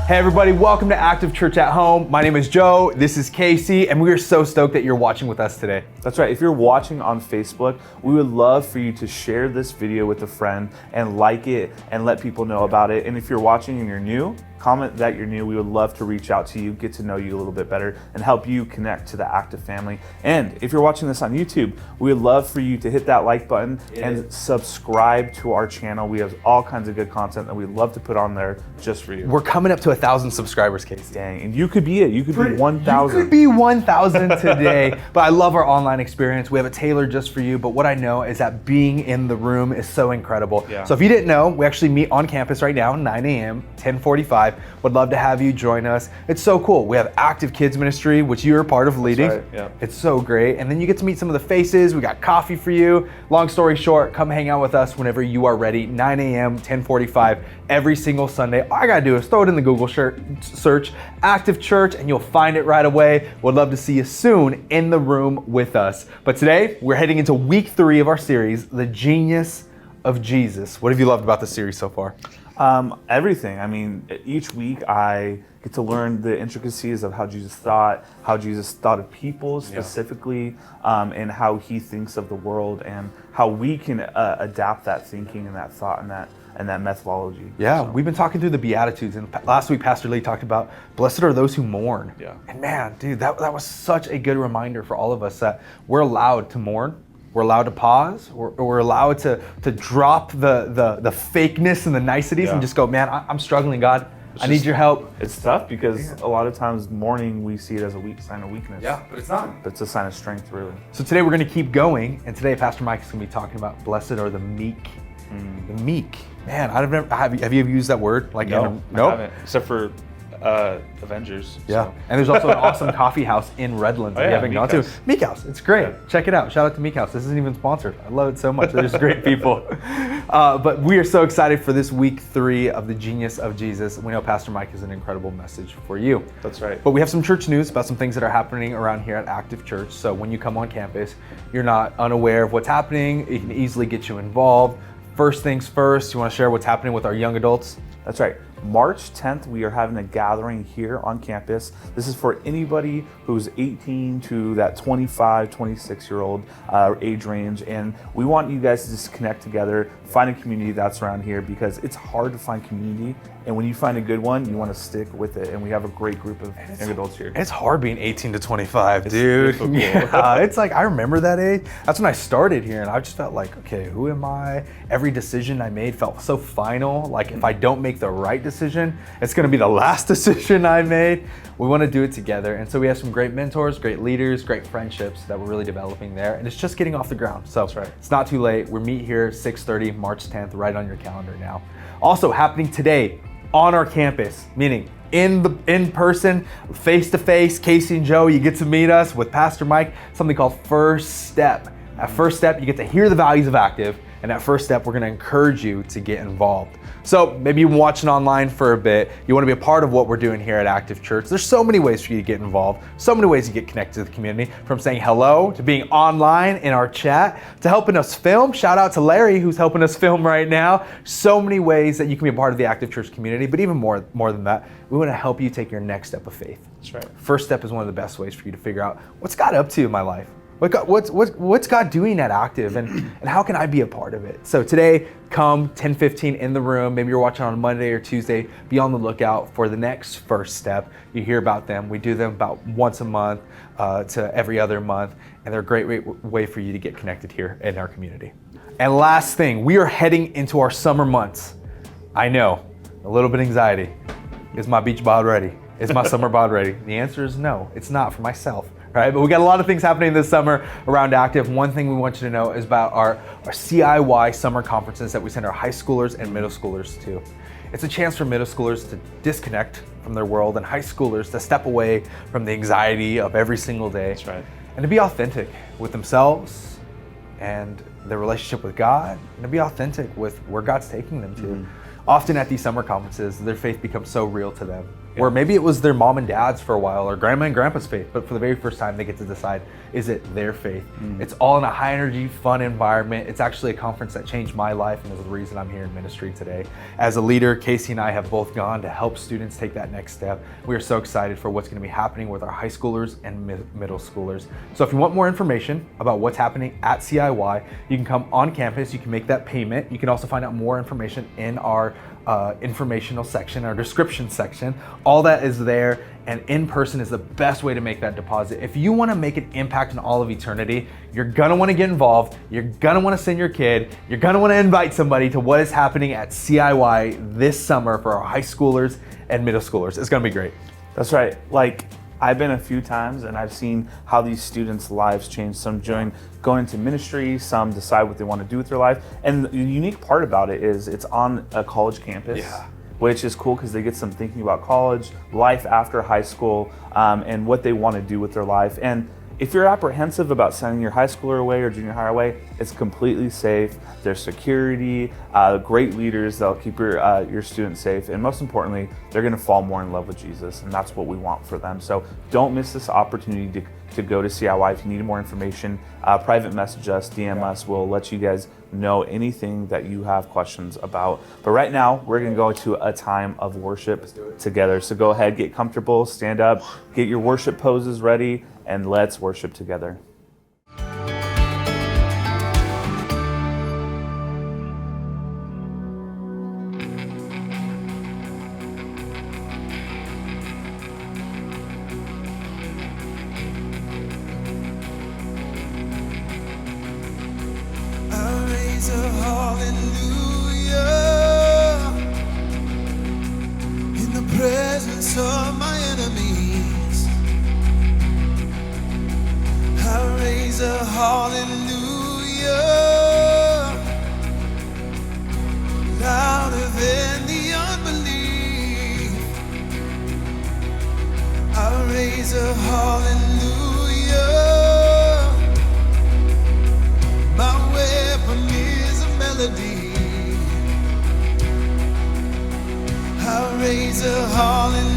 Hey everybody, welcome to Active Church at Home. My name is Joe, this is Casey, and we are so stoked that you're watching with us today. That's right. If you're watching on Facebook, we would love for you to share this video with a friend and like it and let people know about it. And if you're watching and you're new, comment that you're new. We would love to reach out to you, get to know you a little bit better, and help you connect to the Active family. And if you're watching this on YouTube, we would love for you to hit that like button and subscribe to our channel. We have all kinds of good content that we'd love to put on there just for you. We're coming up to 1,000 subscribers, Casey. Dang, and you could be it. You could be 1,000. You could be 1,000 today. But I love our online experience. We have it tailored just for you. But what I know is that being in the room is so incredible. Yeah. So if you didn't know, we actually meet on campus right now, 9 a.m., 10:45. Would love to have you join us. It's so cool. We have Active Kids Ministry, which you're a part of leading. That's right, yeah. It's so great. And then you get to meet some of the faces. We got coffee for you. Long story short, come hang out with us whenever you are ready. 9 a.m., 10:45, every single Sunday. All I gotta do is throw it in the Google search, Active Church, and you'll find it right away. Would love to see you soon in the room with us. But today, we're heading into week 3 of our series, The Genius of Jesus. What have you loved about this series so far? Everything. I mean, each week I get to learn the intricacies of how Jesus thought of people specifically, and how he thinks of the world, and how we can adapt that thinking and that thought and that methodology. Yeah, So, we've been talking through the Beatitudes, and last week Pastor Lee talked about blessed are those who mourn. Yeah. And man, dude, that was such a good reminder for all of us that we're allowed to mourn. We're allowed to pause. We're allowed to drop the fakeness and the niceties and just go, man, I'm struggling, God. I need your help. It's tough because a lot of times mourning, we see it as a sign of weakness. Yeah, but it's not. But it's a sign of strength, really. So today we're going to keep going, and today Pastor Mike is going to be talking about blessed are the meek. The meek. Man, have you ever used that word? Like, No, nope. I haven't, except for Avengers. Yeah, So. and there's also an awesome coffee house in Redlands that you haven't gone to. Meek House. Meek House, it's great. Yeah. Check it out. Shout out to Meek House. This isn't even sponsored. I love it so much. They're just great people. But we are so excited for this week 3 of The Genius of Jesus. We know Pastor Mike has an incredible message for you. That's right. But we have some church news about some things that are happening around here at Active Church. So when you come on campus, you're not unaware of what's happening. It can easily get you involved. First things first, you want to share what's happening with our young adults? That's right. March 10th, we are having a gathering here on campus. This is for anybody who's 18 to that 25, 26-year-old age range. And we want you guys to just connect together, find a community that's around here, because it's hard to find community. And when you find a good one, you want to stick with it. And we have a great group of young adults here. It's hard being 18 to 25, dude. It's difficult. Yeah, it's like, I remember that age. That's when I started here, and I just felt like, okay, who am I? Every decision I made felt so final. Like, if I don't make the right decision, it's gonna be the last decision I made. We wanna do it together. And so we have some great mentors, great leaders, great friendships that we're really developing there. And it's just getting off the ground. So That's right. It's not too late. We meet here 6:30, March 10th, right on your calendar now. Also happening today on our campus, meaning in person, face to face, Casey and Joe, you get to meet us with Pastor Mike, something called First Step. At First Step, you get to hear the values of Active, and at First Step, we're gonna encourage you to get involved. So maybe you've been watching online for a bit, you wanna be a part of what we're doing here at Active Church. There's so many ways for you to get involved, so many ways to get connected to the community, from saying hello, to being online in our chat, to helping us film. Shout out to Larry, who's helping us film right now. So many ways that you can be a part of the Active Church community, but even more than that, we wanna help you take your next step of faith. That's right. First Step is one of the best ways for you to figure out what's God up to in my life. What's God doing at Active, and how can I be a part of it? So today, come 10:15 in the room. Maybe you're watching on Monday or Tuesday. Be on the lookout for the next First Step. You hear about them. We do them about once a month to every other month, and they're a great way for you to get connected here in our community. And last thing, we are heading into our summer months. I know, a little bit of anxiety. Is my beach bod ready? Is my summer bod ready? The answer is no, it's not for myself. Right, but we got a lot of things happening this summer around Active. One thing we want you to know is about our CIY summer conferences that we send our high schoolers and middle schoolers to. It's a chance for middle schoolers to disconnect from their world, and high schoolers to step away from the anxiety of every single day. That's right. And to be authentic with themselves and their relationship with God, and to be authentic with where God's taking them to. Often at these summer conferences, their faith becomes so real to them. Or maybe it was their mom and dad's for a while, or grandma and grandpa's faith, but for the very first time they get to decide, is it their faith? It's all in a high energy, fun environment. It's actually a conference that changed my life and is the reason I'm here in ministry today. As a leader, Casey and I have both gone to help students take that next step. We are so excited for what's going to be happening with our high schoolers and middle schoolers. So if you want more information about what's happening at CIY, you can come on campus, you can make that payment. You can also find out more information in our informational section, our description section. All that is there, and in person is the best way to make that deposit. If you want to make an impact in all of eternity, you're gonna want to get involved, you're gonna want to send your kid, you're gonna want to invite somebody to what is happening at CIY this summer for our high schoolers and middle schoolers. It's gonna be great. That's right. Like, I've been a few times and I've seen how these students' lives change. Some join going into ministry, some decide what they want to do with their life. And the unique part about it is it's on a college campus, which is cool because they get some thinking about college, life after high school, and what they want to do with their life. And if you're apprehensive about sending your high schooler away or junior high away, it's completely safe. There's security, great leaders that'll keep your students safe, and most importantly, they're going to fall more in love with Jesus, and that's what we want for them. So don't miss this opportunity to go to CIY. If you need more information, private message us, DM us. We'll let you guys know anything that you have questions about. But right now, we're going to go to a time of worship together. So go ahead, get comfortable, stand up, get your worship poses ready, and let's worship together. I raise a hallelujah in the presence of my enemies. I raise a hallelujah louder than the unbelief. I raise a hallelujah. My weapon is a melody. I raise a hallelujah.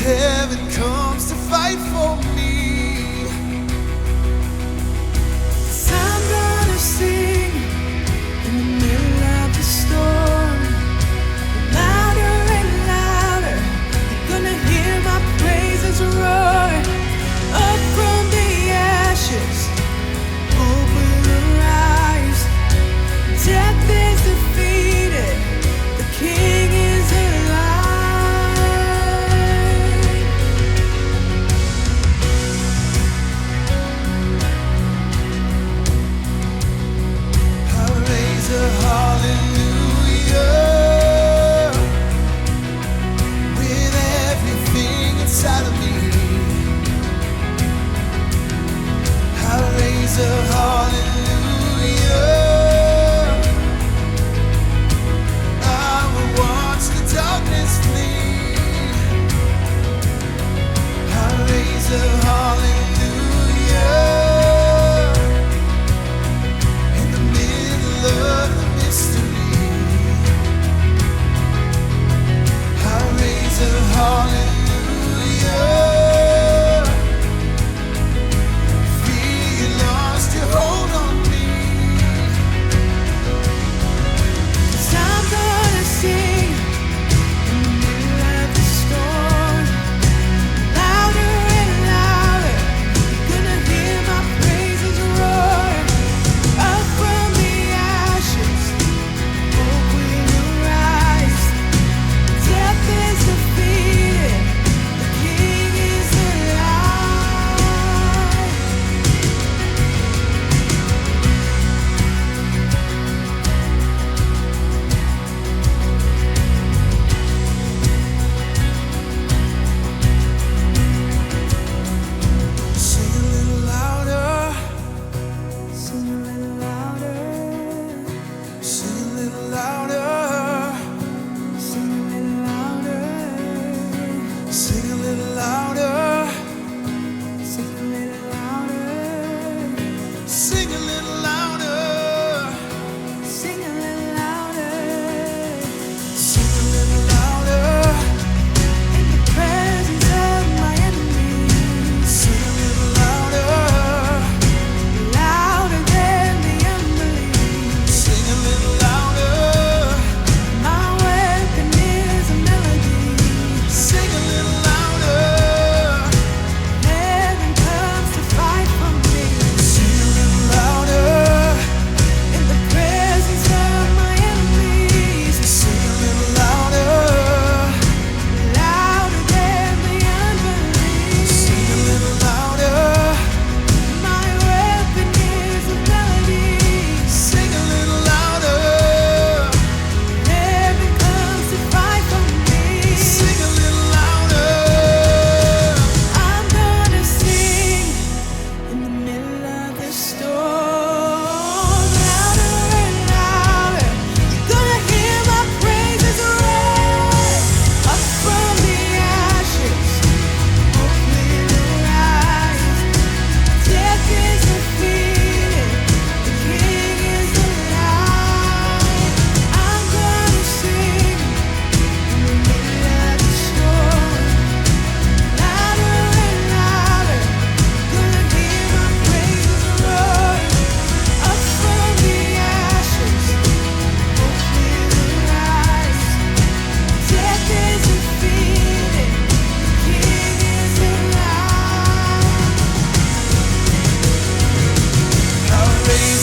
Heaven comes to fight for me. 'Cause I'm gonna sing in the middle of the storm. Louder and louder, you're gonna hear my praises roar. Up from the ashes, hope will arise. Death is defeated, the King is alive.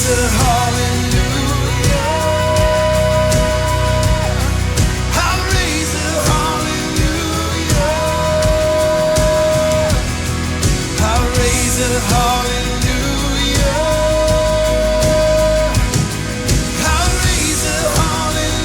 a hallelujah. I'll raise a hallelujah. I'll raise a hallelujah. I'll raise a hallelujah.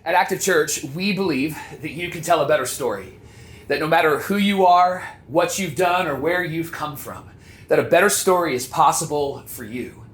At Active Church, we believe that you can tell a better story. That no matter who you are, what you've done, or where you've come from, that a better story is possible for you.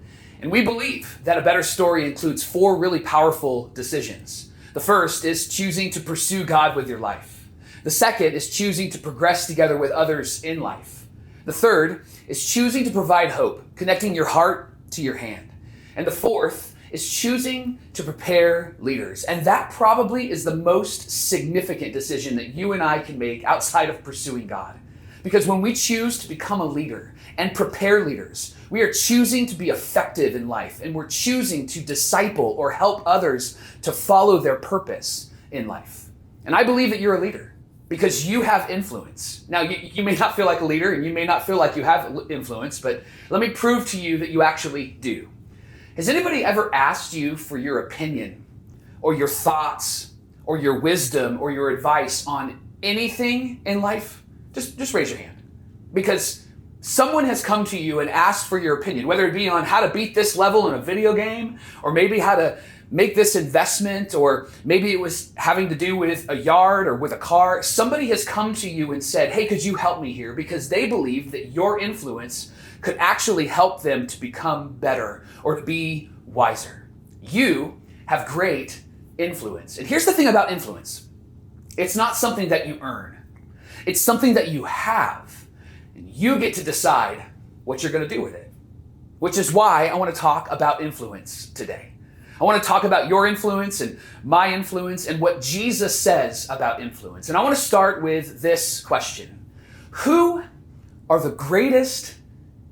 And we believe that a better story includes 4 really powerful decisions. The first is choosing to pursue God with your life. The second is choosing to progress together with others in life. The third is choosing to provide hope, connecting your heart to your hand. And the fourth is choosing to prepare leaders. And that probably is the most significant decision that you and I can make outside of pursuing God. Because when we choose to become a leader and prepare leaders, we are choosing to be effective in life, and we're choosing to disciple or help others to follow their purpose in life. And I believe that you're a leader because you have influence. Now, you may not feel like a leader and you may not feel like you have influence, but let me prove to you that you actually do. Has anybody ever asked you for your opinion or your thoughts or your wisdom or your advice on anything in life? Just raise your hand. Because someone has come to you and asked for your opinion, whether it be on how to beat this level in a video game, or maybe how to make this investment, or maybe it was having to do with a yard or with a car. Somebody has come to you and said, hey, could you help me here? Because they believe that your influence could actually help them to become better or to be wiser. You have great influence. And here's the thing about influence. It's not something that you earn. It's something that you have. And you get to decide what you're going to do with it. Which is why I want to talk about influence today. I want to talk about your influence and my influence and what Jesus says about influence. And I want to start with this question. Who are the greatest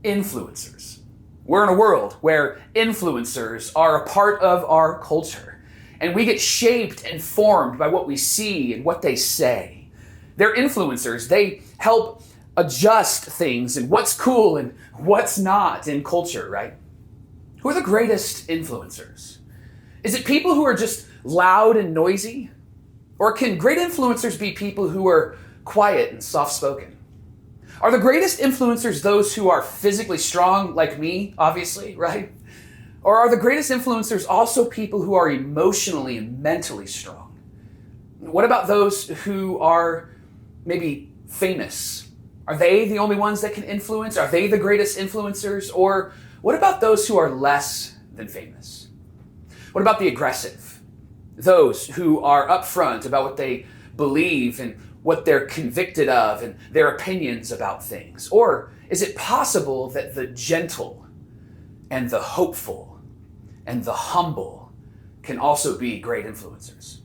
influencers? We're in a world where influencers are a part of our culture, and we get shaped and formed by what we see and what they say. They're influencers. They help adjust things and what's cool and what's not in culture, right? Who are the greatest influencers? Is it people who are just loud and noisy? Or can great influencers be people who are quiet and soft-spoken? Are the greatest influencers those who are physically strong, like me, obviously, right? Or are the greatest influencers also people who are emotionally and mentally strong? What about those who are maybe famous? Are they the only ones that can influence? Are they the greatest influencers? Or what about those who are less than famous? What about the aggressive? Those who are upfront about what they believe and what they're convicted of and their opinions about things? Or is it possible that the gentle and the hopeful and the humble can also be great influencers?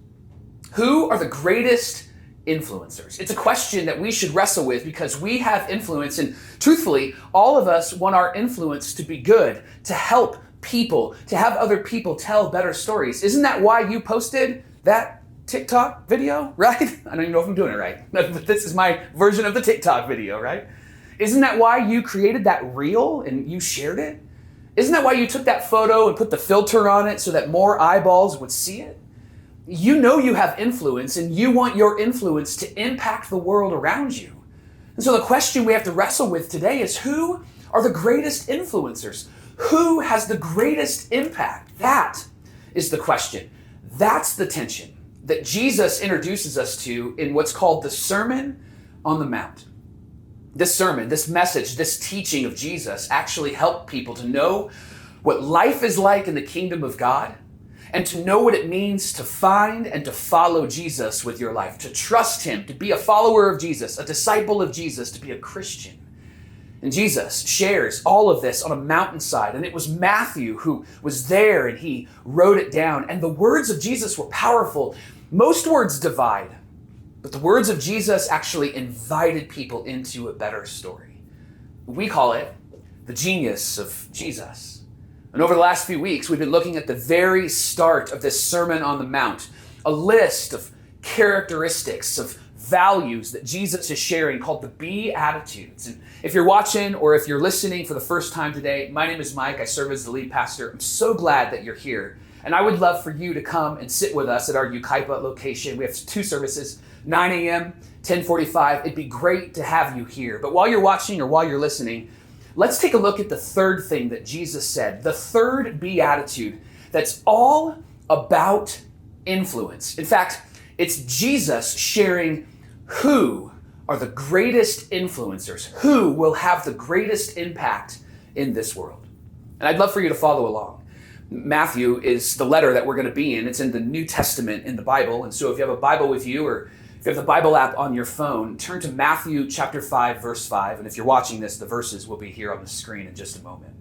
Who are the greatest influencers? It's a question that we should wrestle with because we have influence, and truthfully, all of us want our influence to be good, to help people, to have other people tell better stories. Isn't that why you posted that TikTok video, right? I don't even know if I'm doing it right, but this is my version of the TikTok video, right? Isn't that why you created that reel and you shared it? Isn't that why you took that photo and put the filter on it so that more eyeballs would see it? You know you have influence, and you want your influence to impact the world around you. And so the question we have to wrestle with today is, who are the greatest influencers? Who has the greatest impact? That is the question. That's the tension that Jesus introduces us to in what's called the Sermon on the Mount. This sermon, this message, this teaching of Jesus actually helped people to know what life is like in the kingdom of God, and to know what it means to find and to follow Jesus with your life, to trust him, to be a follower of Jesus, a disciple of Jesus, to be a Christian. And Jesus shares all of this on a mountainside, and it was Matthew who was there and he wrote it down. And the words of Jesus were powerful. Most words divide, but the words of Jesus actually invited people into a better story. We call it the genius of Jesus. And over the last few weeks, we've been looking at the very start of this Sermon on the Mount, a list of characteristics, of values that Jesus is sharing called the Beatitudes. And if you're watching or if you're listening for the first time today, my name is Mike. I serve as the lead pastor. I'm so glad that you're here. And I would love for you to come and sit with us at our Yucaipa location. We have 2 services, 9 a.m., 10:45. It'd be great to have you here. But while you're watching or while you're listening, let's take a look at the third thing that Jesus said, the third Beatitude that's all about influence. In fact, it's Jesus sharing who are the greatest influencers, who will have the greatest impact in this world. And I'd love for you to follow along. Matthew is the letter that we're going to be in. It's in the New Testament in the Bible. And so if you have a Bible with you or if you have the Bible app on your phone, turn to Matthew chapter 5, verse 5. And if you're watching this, the verses will be here on the screen in just a moment.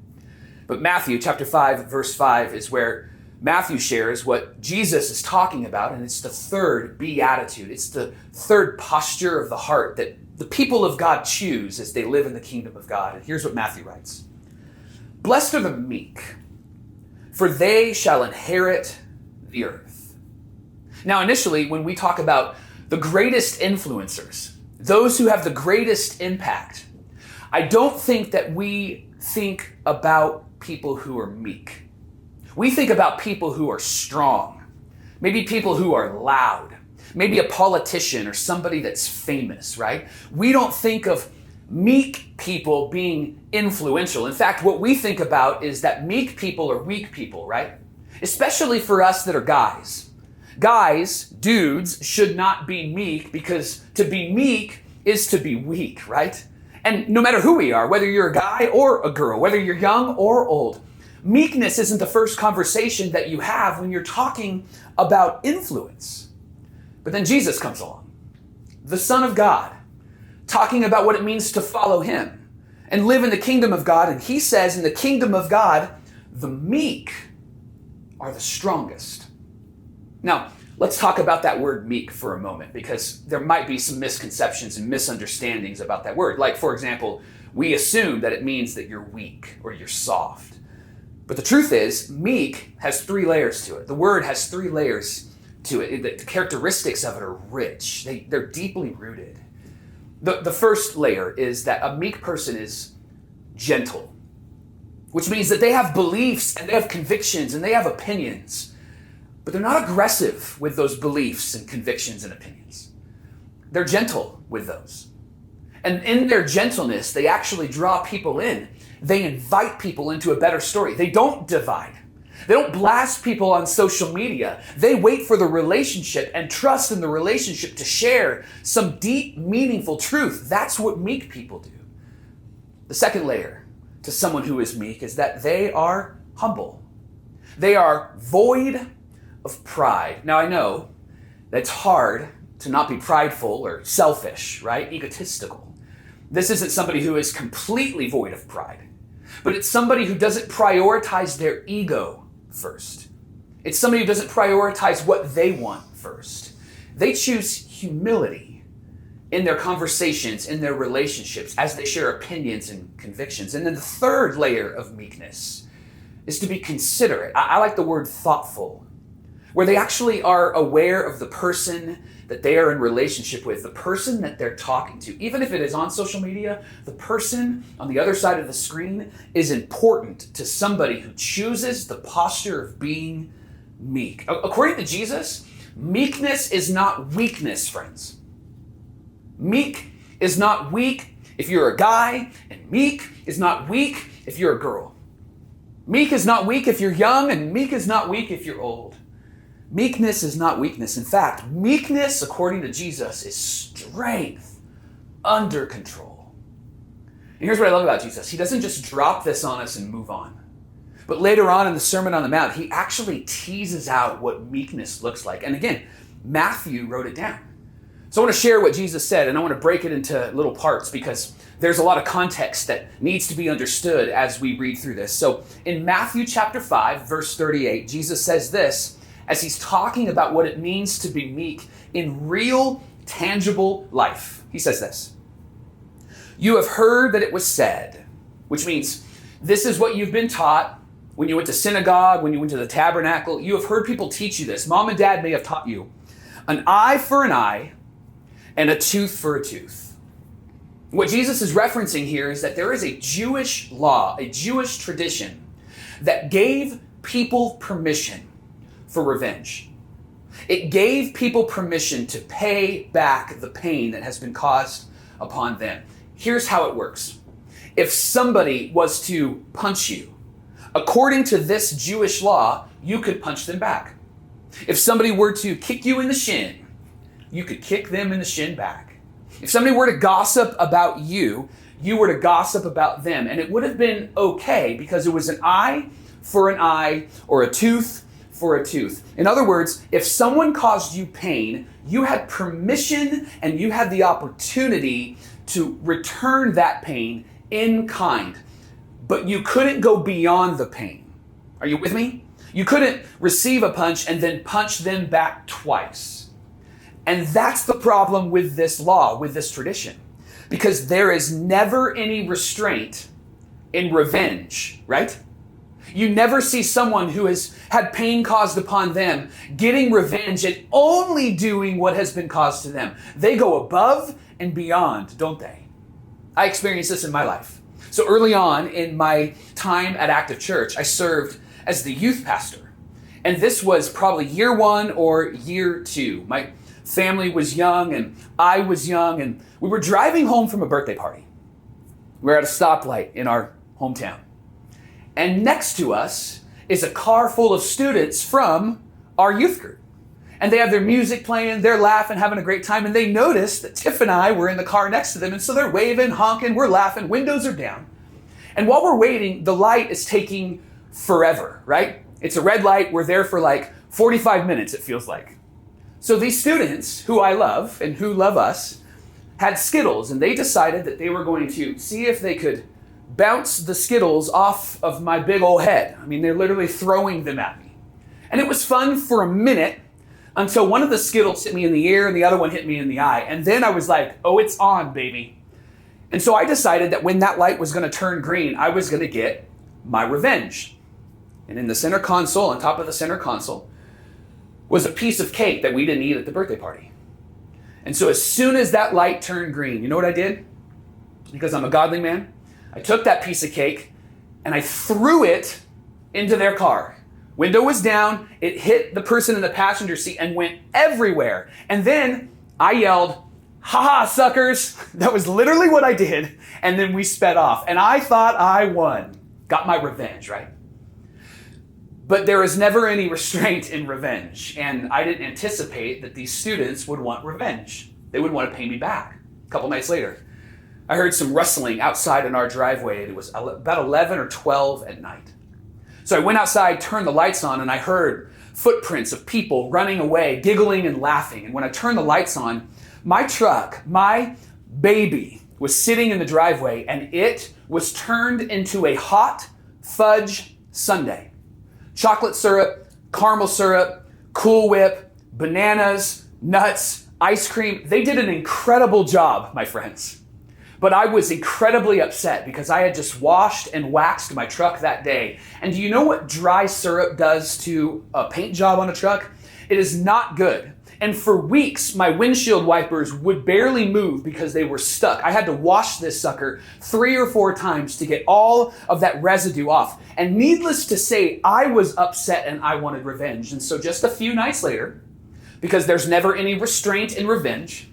But Matthew chapter 5, verse 5 is where Matthew shares what Jesus is talking about, and it's the third beatitude. It's the third posture of the heart that the people of God choose as they live in the kingdom of God. And here's what Matthew writes. Blessed are the meek, for they shall inherit the earth. Now, initially, when we talk about the greatest influencers, those who have the greatest impact, I don't think that we think about people who are meek. We think about people who are strong, maybe people who are loud, maybe a politician or somebody that's famous, right? We don't think of meek people being influential. In fact, what we think about is that meek people are weak people, right? Especially for us that are guys. Guys, dudes, should not be meek because to be meek is to be weak, right? And no matter who we are, whether you're a guy or a girl, whether you're young or old, meekness isn't the first conversation that you have when you're talking about influence. But then Jesus comes along, the Son of God, talking about what it means to follow him and live in the kingdom of God. And he says in the kingdom of God, the meek are the strongest. Now, let's talk about that word meek for a moment, because there might be some misconceptions and misunderstandings about that word. Like, for example, we assume that it means that you're weak or you're soft. But the truth is, meek has 3 layers to it. The word has 3 layers to it. The characteristics of it are rich. They're deeply rooted. The first layer is that a meek person is gentle, which means that they have beliefs and they have convictions and they have opinions, but they're not aggressive with those beliefs and convictions and opinions. They're gentle with those. And in their gentleness, they actually draw people in. They invite people into a better story. They don't divide. They don't blast people on social media. They wait for the relationship and trust in the relationship to share some deep, meaningful truth. That's what meek people do. The second layer to someone who is meek is that they are humble. They are void of pride. Now, I know that's hard to not be prideful or selfish, right? Egotistical. This isn't somebody who is completely void of pride, but it's somebody who doesn't prioritize their ego first. It's somebody who doesn't prioritize what they want first. They choose humility in their conversations, in their relationships, as they share opinions and convictions. And then the third layer of meekness is to be considerate. I like the word thoughtful, where they actually are aware of the person that they are in relationship with, the person that they're talking to. Even if it is on social media, the person on the other side of the screen is important to somebody who chooses the posture of being meek. According to Jesus, meekness is not weakness, friends. Meek is not weak if you're a guy, and meek is not weak if you're a girl. Meek is not weak if you're young, and meek is not weak if you're old. Meekness is not weakness. In fact, meekness, according to Jesus, is strength under control. And here's what I love about Jesus. He doesn't just drop this on us and move on. But later on in the Sermon on the Mount, he actually teases out what meekness looks like. And again, Matthew wrote it down. So I want to share what Jesus said, and I want to break it into little parts because there's a lot of context that needs to be understood as we read through this. So in Matthew chapter 5, verse 38, Jesus says this, as he's talking about what it means to be meek in real, tangible life. He says this, "You have heard that it was said," which means this is what you've been taught, when you went to synagogue, when you went to the tabernacle, you have heard people teach you this. Mom and dad may have taught you an eye for an eye and a tooth for a tooth. What Jesus is referencing here is that there is a Jewish law, a Jewish tradition that gave people permission for revenge. It gave people permission to pay back the pain that has been caused upon them. Here's how it works. If somebody was to punch you, according to this Jewish law, you could punch them back. If somebody were to kick you in the shin, you could kick them in the shin back. If somebody were to gossip about you, you were to gossip about them. And it would have been okay because it was an eye for an eye or a tooth for a tooth. In other words, if someone caused you pain, you had permission and you had the opportunity to return that pain in kind. But you couldn't go beyond the pain. Are you with me? You couldn't receive a punch and then punch them back twice. And that's the problem with this law, with this tradition. Because there is never any restraint in revenge, right? You never see someone who has had pain caused upon them getting revenge and only doing what has been caused to them. They go above and beyond, don't they? I experienced this in my life. So early on in my time at Active Church, I served as the youth pastor. And this was probably year 1 or year 2. My family was young and I was young, and we were driving home from a birthday party. We were at a stoplight in our hometown. And next to us is a car full of students from our youth group. And they have their music playing, they're laughing, having a great time, and they notice that Tiff and I were in the car next to them, and so they're waving, honking, we're laughing, windows are down. And while we're waiting, the light is taking forever, right? It's a red light, we're there for like 45 minutes, it feels like. So these students, who I love and who love us, had Skittles, and they decided that they were going to see if they could bounce the Skittles off of my big old head. I mean, they're literally throwing them at me. And it was fun for a minute until one of the Skittles hit me in the ear and the other one hit me in the eye. And then I was like, oh, it's on, baby. And so I decided that when that light was going to turn green, I was going to get my revenge. And in the center console, on top of the center console, was a piece of cake that we didn't eat at the birthday party. And so as soon as that light turned green, you know what I did? Because I'm a godly man, I took that piece of cake and I threw it into their car. Window was down, it hit the person in the passenger seat and went everywhere. And then I yelled, "Ha ha, suckers." That was literally what I did. And then we sped off. And I thought I won. Got my revenge, right? But there is never any restraint in revenge. And I didn't anticipate that these students would want revenge. They would want to pay me back. A couple nights later, I heard some rustling outside in our driveway. It was about 11 or 12 at night. So I went outside, turned the lights on, and I heard footprints of people running away, giggling and laughing. And when I turned the lights on, my truck, my baby, was sitting in the driveway, and it was turned into a hot fudge sundae. Chocolate syrup, caramel syrup, Cool Whip, bananas, nuts, ice cream. They did an incredible job, my friends. But I was incredibly upset because I had just washed and waxed my truck that day. And do you know what dry syrup does to a paint job on a truck? It is not good. And for weeks, my windshield wipers would barely move because they were stuck. I had to wash this sucker 3 or 4 times to get all of that residue off. And needless to say, I was upset and I wanted revenge. And so just a few nights later, because there's never any restraint in revenge,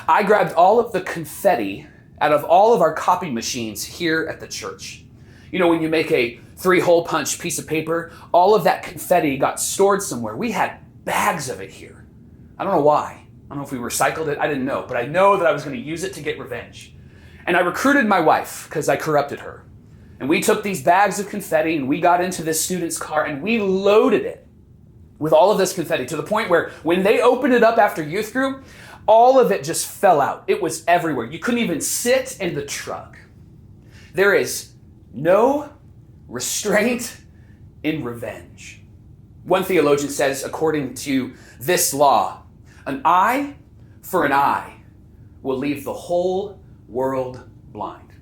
I grabbed all of the confetti out of all of our copy machines here at the church. You know, when you make a 3-hole punch piece of paper, all of that confetti got stored somewhere. We had bags of it here. I don't know why. I don't know if we recycled it. I didn't know. But I know that I was going to use it to get revenge. And I recruited my wife because I corrupted her. And we took these bags of confetti and we got into this student's car and we loaded it with all of this confetti to the point where when they opened it up after youth group, all of it just fell out. It was everywhere. You couldn't even sit in the truck. There is no restraint in revenge. One theologian says, according to this law, an eye for an eye will leave the whole world blind.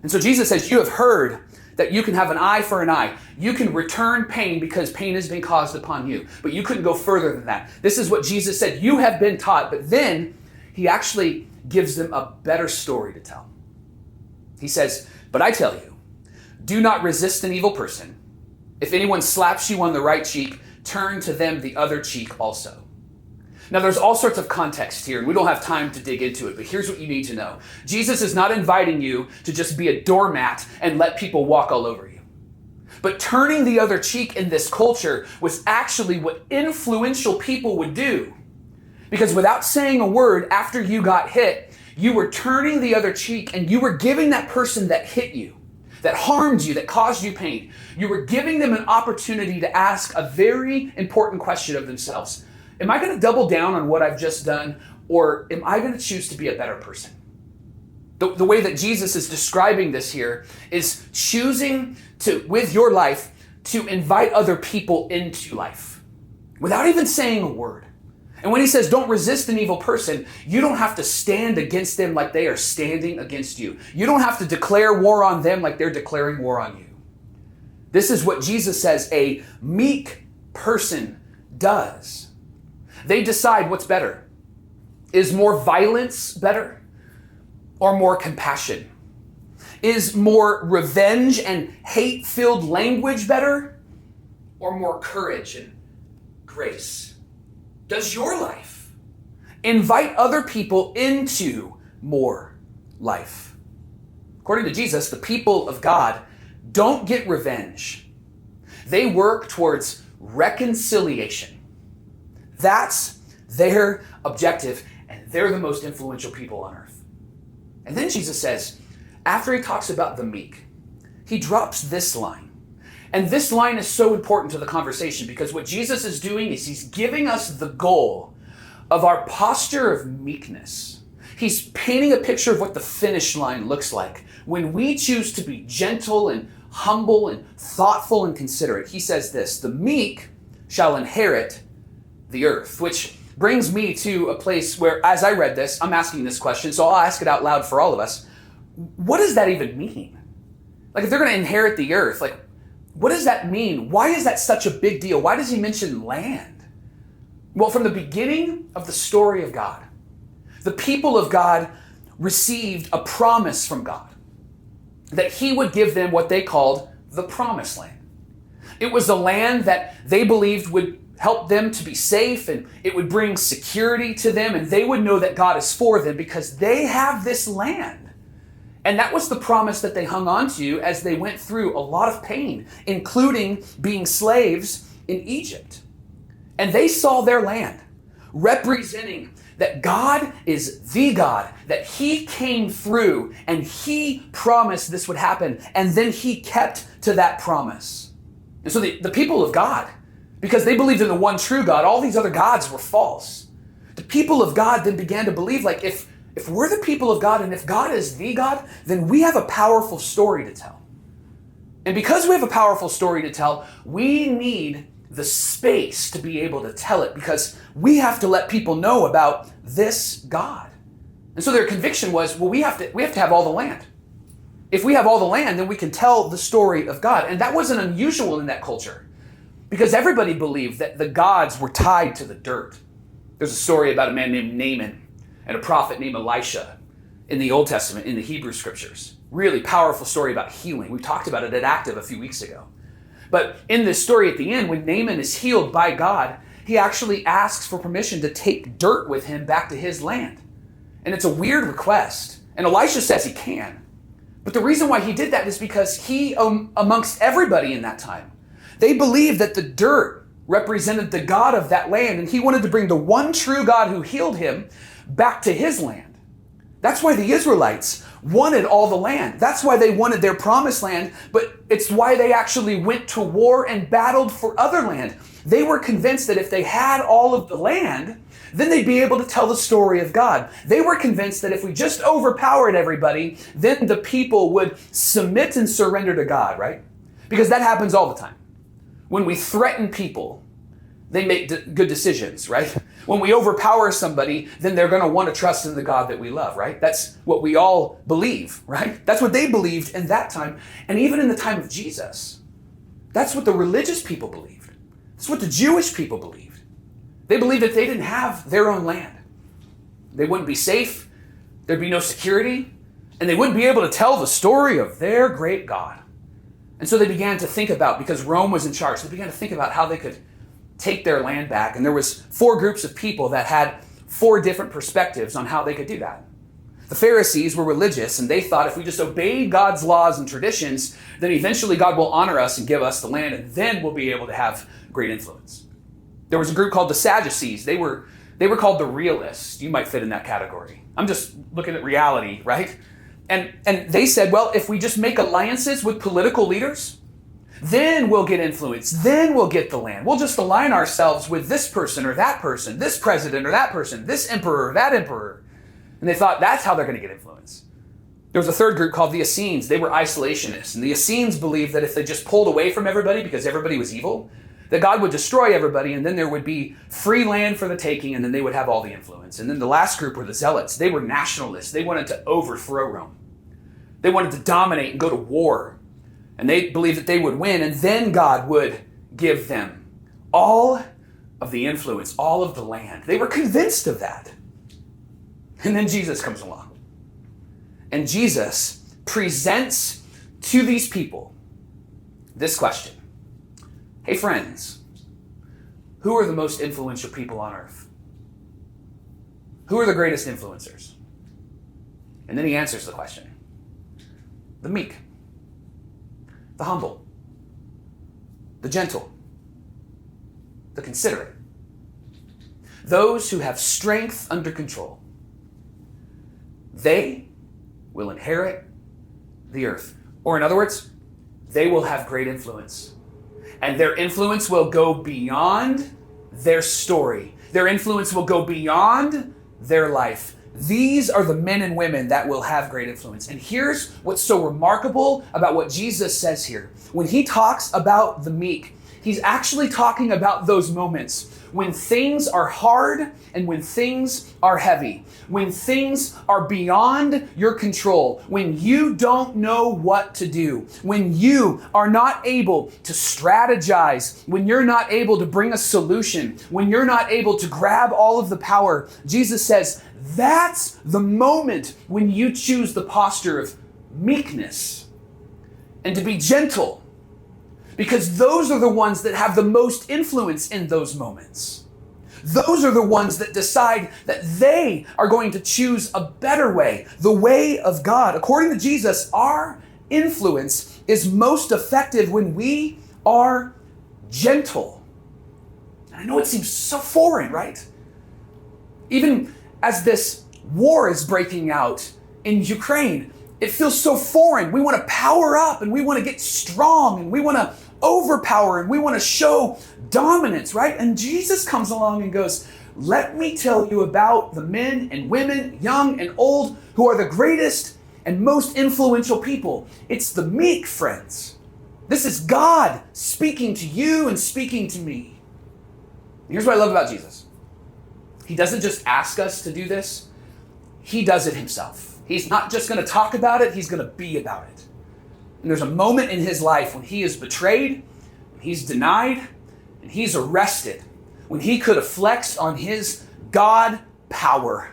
And so Jesus says, you have heard that you can have an eye for an eye. You can return pain because pain has been caused upon you. But you couldn't go further than that. This is what Jesus said. You have been taught. But then he actually gives them a better story to tell. He says, but I tell you, do not resist an evil person. If anyone slaps you on the right cheek, turn to them the other cheek also. Now, there's all sorts of context here, and we don't have time to dig into it, but here's what you need to know. Jesus is not inviting you to just be a doormat and let people walk all over you. But turning the other cheek in this culture was actually what influential people would do. Because without saying a word after you got hit, you were turning the other cheek and you were giving that person that hit you, that harmed you, that caused you pain, you were giving them an opportunity to ask a very important question of themselves. Am I going to double down on what I've just done, or am I going to choose to be a better person? The way that Jesus is describing this here is choosing to, with your life, to invite other people into life without even saying a word. And when he says don't resist an evil person, you don't have to stand against them like they are standing against you. You don't have to declare war on them like they're declaring war on you. This is what Jesus says a meek person does. They decide what's better. Is more violence better or more compassion? Is more revenge and hate-filled language better or more courage and grace? Does your life invite other people into more life? According to Jesus, the people of God don't get revenge. They work towards reconciliation. That's their objective, and they're the most influential people on earth. And then Jesus says, after he talks about the meek, he drops this line. And this line is so important to the conversation because what Jesus is doing is he's giving us the goal of our posture of meekness. He's painting a picture of what the finish line looks like when we choose to be gentle and humble and thoughtful and considerate. He says this, the meek shall inherit the earth, which brings me to a place where, as I read this, I'm asking this question, so I'll ask it out loud for all of us. What does that even mean? Like, if they're going to inherit the earth, like, what does that mean? Why is that such a big deal? Why does he mention land? Well, from the beginning of the story of God, the people of God received a promise from God that he would give them what they called the promised land. It was a land that they believed would help them to be safe, and it would bring security to them, and they would know that God is for them because they have this land. And that was the promise that they hung on to as they went through a lot of pain, including being slaves in Egypt. And they saw their land representing that God is the God, that he came through and he promised this would happen, and then he kept to that promise. And so the people of God, because they believed in the one true God, all these other gods were false. The people of God then began to believe, like, if we're the people of God and if God is the God, then we have a powerful story to tell. And because we have a powerful story to tell, we need the space to be able to tell it because we have to let people know about this God. And so their conviction was, well, we have to have all the land. If we have all the land, then we can tell the story of God. And that wasn't unusual in that culture, because everybody believed that the gods were tied to the dirt. There's a story about a man named Naaman and a prophet named Elisha in the Old Testament, in the Hebrew scriptures. Really powerful story about healing. We talked about it at Active a few weeks ago. But in this story at the end, when Naaman is healed by God, he actually asks for permission to take dirt with him back to his land. And it's a weird request. And Elisha says he can. But the reason why he did that is because he, amongst everybody in that time, they believed that the dirt represented the God of that land, and he wanted to bring the one true God who healed him back to his land. That's why the Israelites wanted all the land. That's why they wanted their promised land, but it's why they actually went to war and battled for other land. They were convinced that if they had all of the land, then they'd be able to tell the story of God. They were convinced that if we just overpowered everybody, then the people would submit and surrender to God, right? Because that happens all the time. When we threaten people, they make good decisions, right? When we overpower somebody, then they're going to want to trust in the God that we love, right? That's what we all believe, right? That's what they believed in that time. And even in the time of Jesus, that's what the religious people believed. That's what the Jewish people believed. They believed that they didn't have their own land. They wouldn't be safe. There'd be no security. And they wouldn't be able to tell the story of their great God. And so they began to think about, because Rome was in charge, they began to think about how they could take their land back. And there was 4 groups of people that had 4 different perspectives on how they could do that. The Pharisees were religious, and they thought if we just obeyed God's laws and traditions, then eventually God will honor us and give us the land, and then we'll be able to have great influence. There was a group called the Sadducees. They were called the realists. You might fit in that category. I'm just looking at reality, right? And they said, well, if we just make alliances with political leaders, then we'll get influence. Then we'll get the land. We'll just align ourselves with this person or that person, this president or that person, this emperor or that emperor. And they thought that's how they're going to get influence. There was a third group called the Essenes. They were isolationists. And the Essenes believed that if they just pulled away from everybody because everybody was evil, that God would destroy everybody, and then there would be free land for the taking, and then they would have all the influence. And then the last group were the Zealots. They were nationalists. They wanted to overthrow Rome. They wanted to dominate and go to war. And they believed that they would win, and then God would give them all of the influence, all of the land. They were convinced of that. And then Jesus comes along. And Jesus presents to these people this question. Hey friends, who are the most influential people on earth? Who are the greatest influencers? And then he answers the question. The meek, the humble, the gentle, the considerate, those who have strength under control. They will inherit the earth. Or in other words, they will have great influence. And their influence will go beyond their story. Their influence will go beyond their life. These are the men and women that will have great influence. And here's what's so remarkable about what Jesus says here. When he talks about the meek, he's actually talking about those moments when things are hard and when things are heavy, when things are beyond your control, when you don't know what to do, when you are not able to strategize, when you're not able to bring a solution, when you're not able to grab all of the power. Jesus says that's the moment when you choose the posture of meekness and to be gentle. Because those are the ones that have the most influence in those moments. Those are the ones that decide that they are going to choose a better way, the way of God. According to Jesus, our influence is most effective when we are gentle. And I know it seems so foreign, right? Even as this war is breaking out in Ukraine, it feels so foreign. We want to power up and we want to get strong and we want to overpower and we want to show dominance, right? And Jesus comes along and goes, let me tell you about the men and women, young and old, who are the greatest and most influential people. It's the meek, friends. This is God speaking to you and speaking to me. Here's what I love about Jesus. He doesn't just ask us to do this. He does it himself. He's not just going to talk about it. He's going to be about it. And there's a moment in his life when he is betrayed, when he's denied, and he's arrested, when he could have flexed on his God power,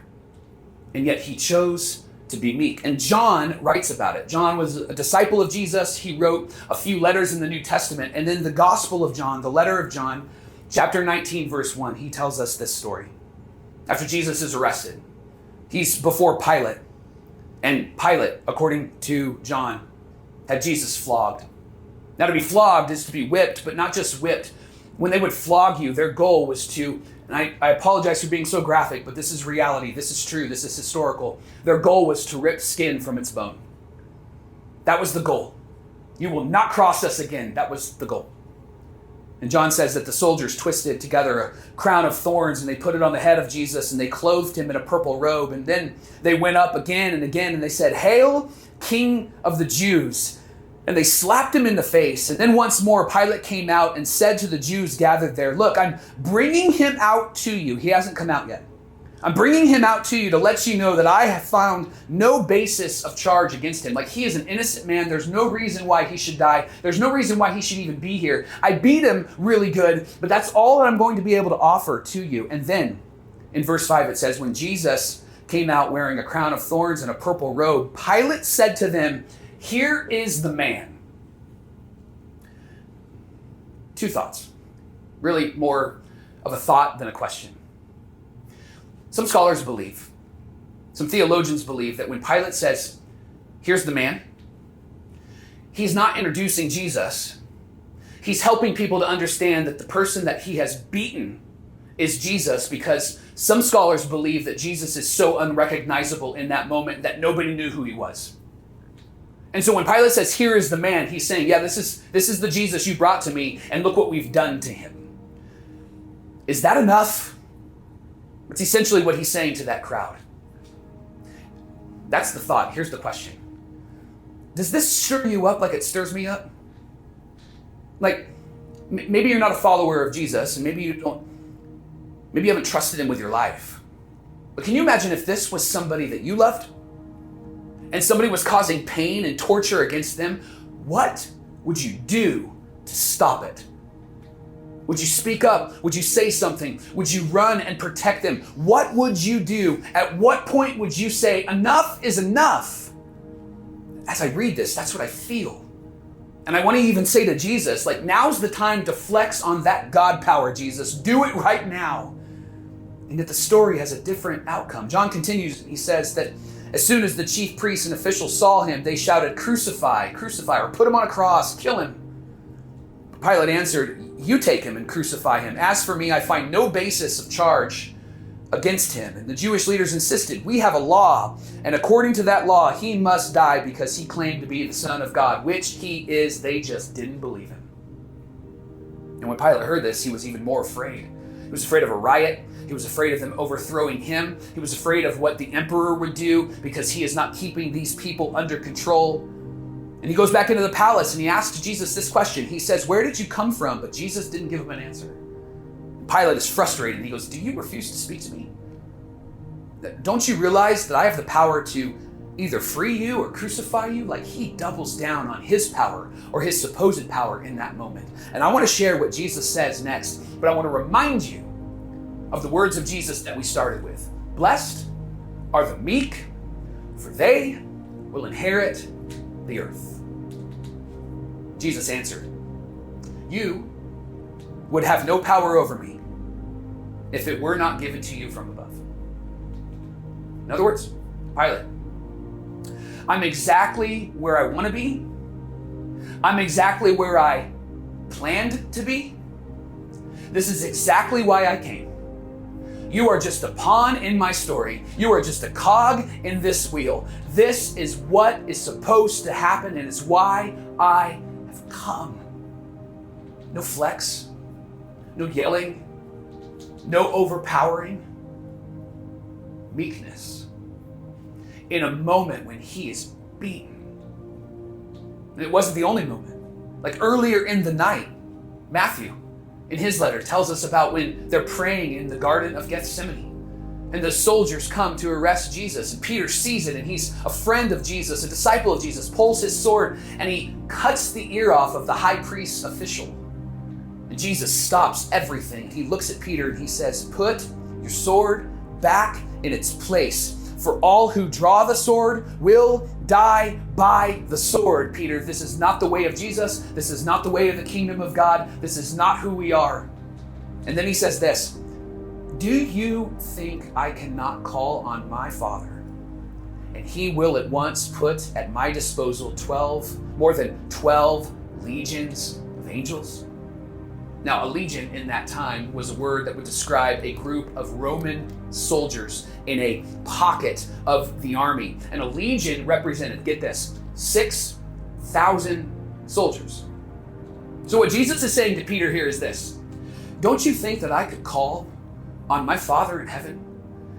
and yet he chose to be meek. And John writes about it. John was a disciple of Jesus. He wrote a few letters in the New Testament. And then the Gospel of John, the letter of John, chapter 19, verse 1, he tells us this story. After Jesus is arrested, he's before Pilate. And Pilate, according to John, had Jesus flogged. Now, to be flogged is to be whipped, but not just whipped. When they would flog you, their goal was to, and I apologize for being so graphic, but this is reality, this is true, this is historical. Their goal was to rip skin from its bone. That was the goal. You will not cross us again. That was the goal. And John says that the soldiers twisted together a crown of thorns and they put it on the head of Jesus and they clothed him in a purple robe. And then they went up again and again and they said, "Hail, King of the Jews." And they slapped him in the face. And then once more, Pilate came out and said to the Jews gathered there, look, I'm bringing him out to you. He hasn't come out yet. I'm bringing him out to you to let you know that I have found no basis of charge against him. Like, he is an innocent man. There's no reason why he should die. There's no reason why he should even be here. I beat him really good, but that's all that I'm going to be able to offer to you. And then in verse 5, it says, when Jesus came out wearing a crown of thorns and a purple robe, Pilate said to them, here is the man. Two thoughts. Really more of a thought than a question. Some scholars believe, some theologians believe that when Pilate says, here's the man, he's not introducing Jesus. He's helping people to understand that the person that he has beaten is Jesus, because some scholars believe that Jesus is so unrecognizable in that moment that nobody knew who he was. And so when Pilate says, here is the man, he's saying, yeah, this is the Jesus you brought to me, and look what we've done to him. Is that enough? It's essentially what he's saying to that crowd. That's the thought. Here's the question. Does this stir you up like it stirs me up? Like, maybe you're not a follower of Jesus, and maybe you haven't trusted him with your life. But can you imagine if this was somebody that you loved, and somebody was causing pain and torture against them? What would you do to stop it? Would you speak up? Would you say something? Would you run and protect them? What would you do? At what point would you say, enough is enough? As I read this, that's what I feel. And I want to even say to Jesus, like, now's the time to flex on that God power, Jesus. Do it right now. And yet the story has a different outcome. John continues, he says that as soon as the chief priests and officials saw him, they shouted, crucify, crucify, or put him on a cross, kill him. Pilate answered, you take him and crucify him. As for me, I find no basis of charge against him. And the Jewish leaders insisted, we have a law, and according to that law, he must die because he claimed to be the Son of God, which he is. They just didn't believe him. And when Pilate heard this, he was even more afraid. He was afraid of a riot. He was afraid of them overthrowing him. He was afraid of what the emperor would do because he is not keeping these people under control. And he goes back into the palace and he asks Jesus this question. He says, where did you come from? But Jesus didn't give him an answer. Pilate is frustrated. He goes, do you refuse to speak to me? Don't you realize that I have the power to either free you or crucify you? Like, he doubles down on his power or his supposed power in that moment. And I want to share what Jesus says next, but I want to remind you of the words of Jesus that we started with. Blessed are the meek, for they will inherit the earth. Jesus answered, you would have no power over me if it were not given to you from above. In other words, Pilate, I'm exactly where I want to be. I'm exactly where I planned to be. This is exactly why I came. You are just a pawn in my story. You are just a cog in this wheel. This is what is supposed to happen, and it's why I have come. No flex, no yelling, no overpowering. Meekness. In a moment when he is beaten. And it wasn't the only moment. Like earlier in the night, Matthew, in his letter, tells us about when they're praying in the Garden of Gethsemane. And the soldiers come to arrest Jesus. And Peter sees it, and he's a friend of Jesus, a disciple of Jesus, pulls his sword, and he cuts the ear off of the high priest's official. And Jesus stops everything. He looks at Peter and he says, put your sword back in its place. For all who draw the sword will die by the sword. Peter, this is not the way of Jesus. This is not the way of the kingdom of God. This is not who we are. And then he says this, do you think I cannot call on my Father, and he will at once put at my disposal more than 12 legions of angels? Now, a legion in that time was a word that would describe a group of Roman soldiers in a pocket of the army. And a legion represented, get this, 6,000 soldiers. So what Jesus is saying to Peter here is this: don't you think that I could call on my Father in heaven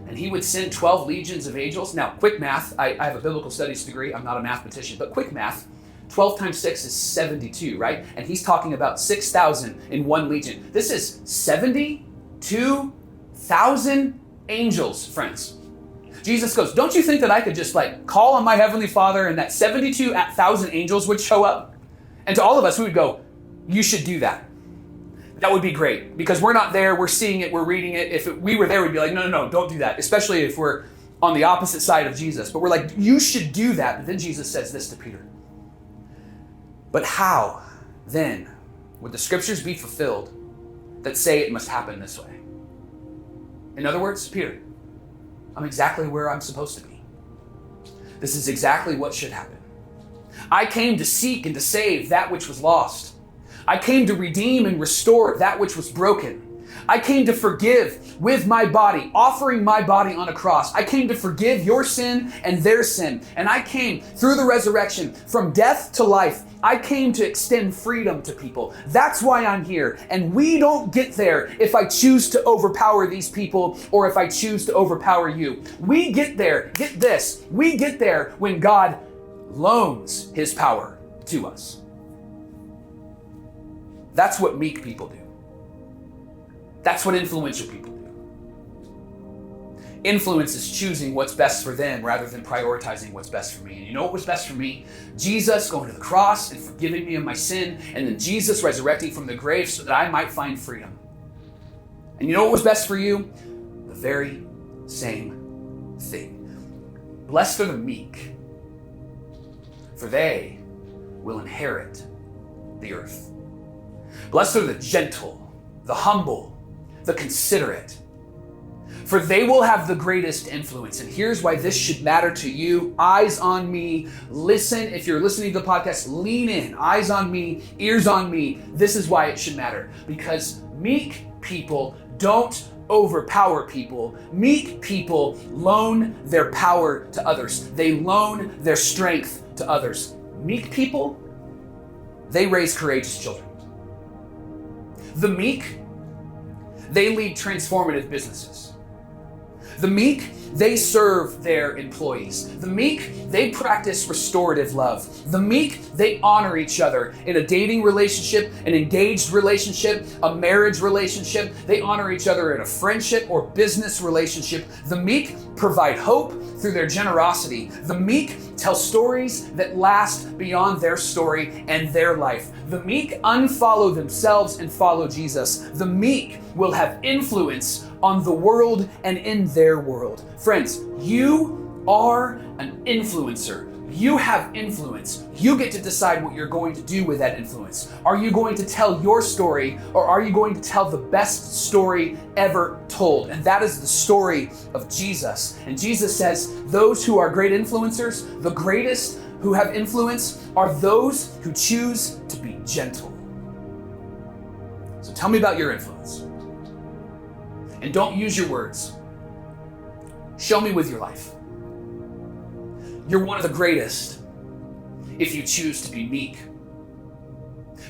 and he would send 12 legions of angels? Now, quick math, I have a biblical studies degree. I'm not a mathematician, but quick math. 12 times 6 is 72, right? And he's talking about 6,000 in one legion. This is 72,000 angels, friends. Jesus goes, don't you think that I could just call on my heavenly Father and that 72,000 angels would show up? And to all of us, we would go, you should do that. That would be great, because we're not there, we're seeing it, we're reading it. If we were there, we'd be like, no, don't do that, especially if we're on the opposite side of Jesus. But we're like, you should do that. But then Jesus says this to Peter. But how, then, would the scriptures be fulfilled that say it must happen this way? In other words, Peter, I'm exactly where I'm supposed to be. This is exactly what should happen. I came to seek and to save that which was lost. I came to redeem and restore that which was broken. I came to forgive with my body, offering my body on a cross. I came to forgive your sin and their sin. And I came through the resurrection from death to life. I came to extend freedom to people. That's why I'm here. And we don't get there if I choose to overpower these people or if I choose to overpower you. We get there, get this, we get there when God loans his power to us. That's what meek people do. That's what influential people do. Influence is choosing what's best for them rather than prioritizing what's best for me. And you know what was best for me? Jesus going to the cross and forgiving me of my sin, and then Jesus resurrecting from the grave so that I might find freedom. And you know what was best for you? The very same thing. Blessed are the meek, for they will inherit the earth. Blessed are the gentle, the humble, the considerate, for they will have the greatest influence. And here's why this should matter to you. Eyes on me. Listen. If you're listening to the podcast, lean in. Eyes on me, ears on me. This is why it should matter. Because meek people don't overpower people. Meek people loan their power to others. They loan their strength to others. Meek people, they raise courageous children. The meek, they lead transformative businesses. The meek, they serve their employees. The meek, they practice restorative love. The meek, they honor each other in a dating relationship, an engaged relationship, a marriage relationship. They honor each other in a friendship or business relationship. The meek provide hope through their generosity. The meek tell stories that last beyond their story and their life. The meek unfollow themselves and follow Jesus. The meek will have influence on the world and in their world. Friends, you are an influencer. You have influence. You get to decide what you're going to do with that influence. Are you going to tell your story, or are you going to tell the best story ever told? And that is the story of Jesus. And Jesus says, those who are great influencers, the greatest who have influence, are those who choose to be gentle. So tell me about your influence. And don't use your words. Show me with your life. You're one of the greatest if you choose to be meek.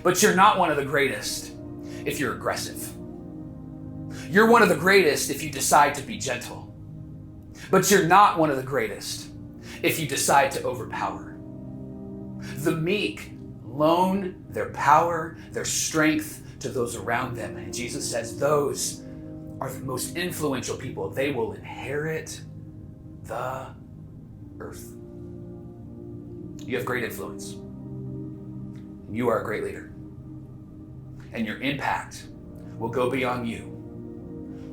But you're not one of the greatest if you're aggressive. You're one of the greatest if you decide to be gentle. But you're not one of the greatest if you decide to overpower. The meek loan their power, their strength to those around them. And Jesus says those are the most influential people. They will inherit the earth. You have great influence. You are a great leader. And your impact will go beyond you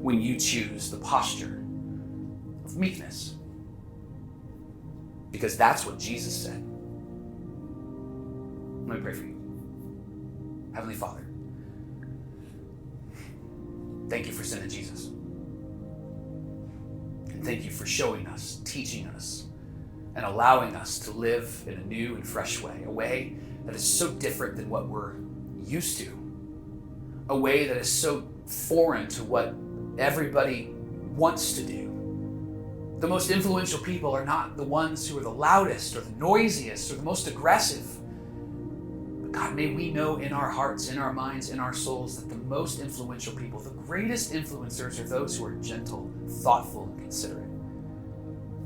when you choose the posture of meekness. Because that's what Jesus said. Let me pray for you. Heavenly Father, thank you for sending Jesus. And thank you for showing us, teaching us, and allowing us to live in a new and fresh way, a way that is so different than what we're used to, a way that is so foreign to what everybody wants to do. The most influential people are not the ones who are the loudest or the noisiest or the most aggressive. But God, may we know in our hearts, in our minds, in our souls that the most influential people, the greatest influencers, are those who are gentle, thoughtful, and considerate.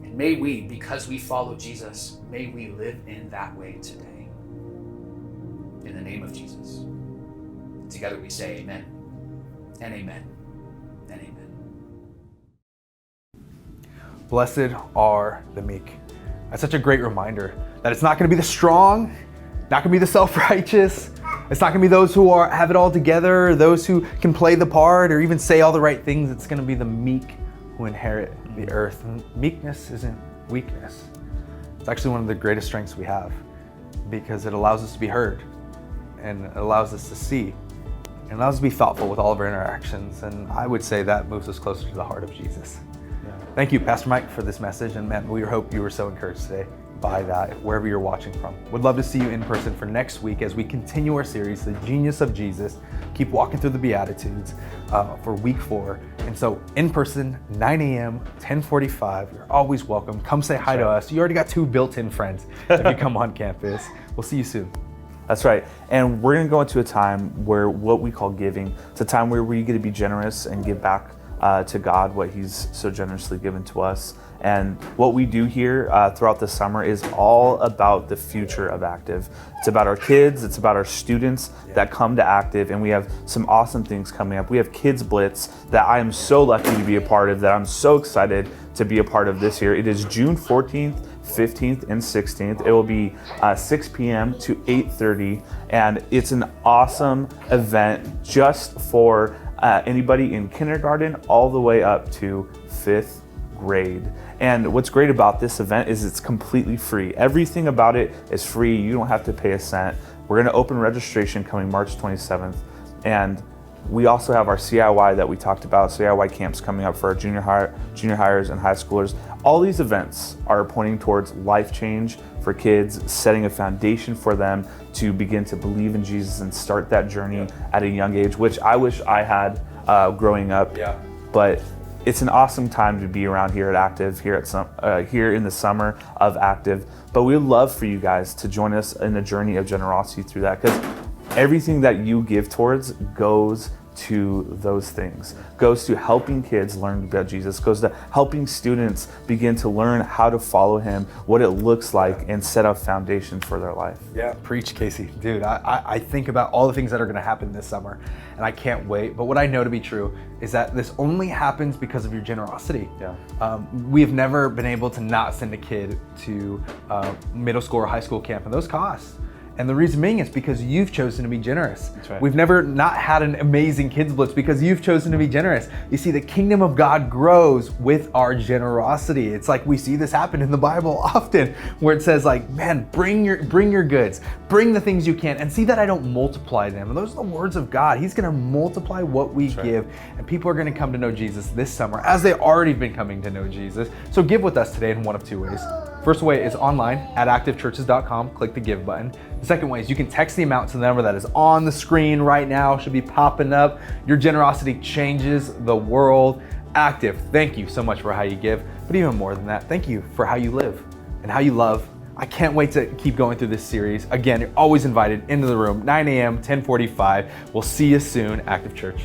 And may we, because we follow Jesus, may we live in that way today. in the name of Jesus. Together we say amen and amen and amen. Blessed are the meek. That's such a great reminder that it's not going to be the strong, not going to be the self-righteous. It's not going to be those who have it all together, those who can play the part or even say all the right things. It's going to be the meek who inherit the earth. And meekness isn't weakness. It's actually one of the greatest strengths we have because it allows us to be heard and it allows us to see and allows us to be thoughtful with all of our interactions. And I would say that moves us closer to the heart of Jesus. Thank you, Pastor Mike, for this message. And man, we hope you were so encouraged today by that, wherever you're watching from. Would love to see you in person for next week as we continue our series, The Genius of Jesus. Keep walking through the Beatitudes for week 4. And so in person, 9 a.m., 10:45, you're always welcome. Come say hi to us. You already got 2 built-in friends if you come on campus. We'll see you soon. That's right. And we're going to go into a time where what we call giving. It's a time where we get to be generous and give back to God what He's so generously given to us. And what we do here throughout the summer is all about the future of Active. It's about our kids, it's about our students that come to Active, and we have some awesome things coming up. We have Kids Blitz that I am so lucky to be a part of, that I'm so excited to be a part of this year. It is June 14th, 15th, and 16th. It will be 6 p.m. to 8:30, and it's an awesome event just for anybody in kindergarten all the way up to 5th grade. And what's great about this event is it's completely free. Everything about it is free. You don't have to pay a cent. We're going to open registration coming March 27th. And we also have our CIY that we talked about, CIY camps coming up for our junior hires and high schoolers. All these events are pointing towards life change for kids, setting a foundation for them to begin to believe in Jesus and start that journey at a young age, which I wish I had growing up. But it's an awesome time to be around here at Active, here in the summer of Active. But we'd love for you guys to join us in a journey of generosity through that, because everything that you give towards goes to those things, goes to helping kids learn about Jesus, goes to helping students begin to learn how to follow Him, what it looks like, and set a foundation for their life. Yeah, preach, Casey. Dude, I think about all the things that are going to happen this summer, and I can't wait. But what I know to be true is that this only happens because of your generosity. We've never been able to not send a kid to middle school or high school camp, and those costs. And the reason being is because you've chosen to be generous. That's right. We've never not had an amazing Kids Blitz because you've chosen to be generous. You see, the kingdom of God grows with our generosity. It's like we see this happen in the Bible often, where it says like, man, bring your goods, bring the things you can, and see that I don't multiply them. And those are the words of God. He's gonna multiply what we give, and people are gonna come to know Jesus this summer, as they've already been coming to know Jesus. So give with us today in one of 2 ways. First way is online at activechurches.com, click the give button. The second way is you can text the amount to the number that is on the screen right now, should be popping up. Your generosity changes the world. Active, thank you so much for how you give, but even more than that, thank you for how you live and how you love. I can't wait to keep going through this series. Again, you're always invited into the room, 9 a.m., 10:45. We'll see you soon, Active Church.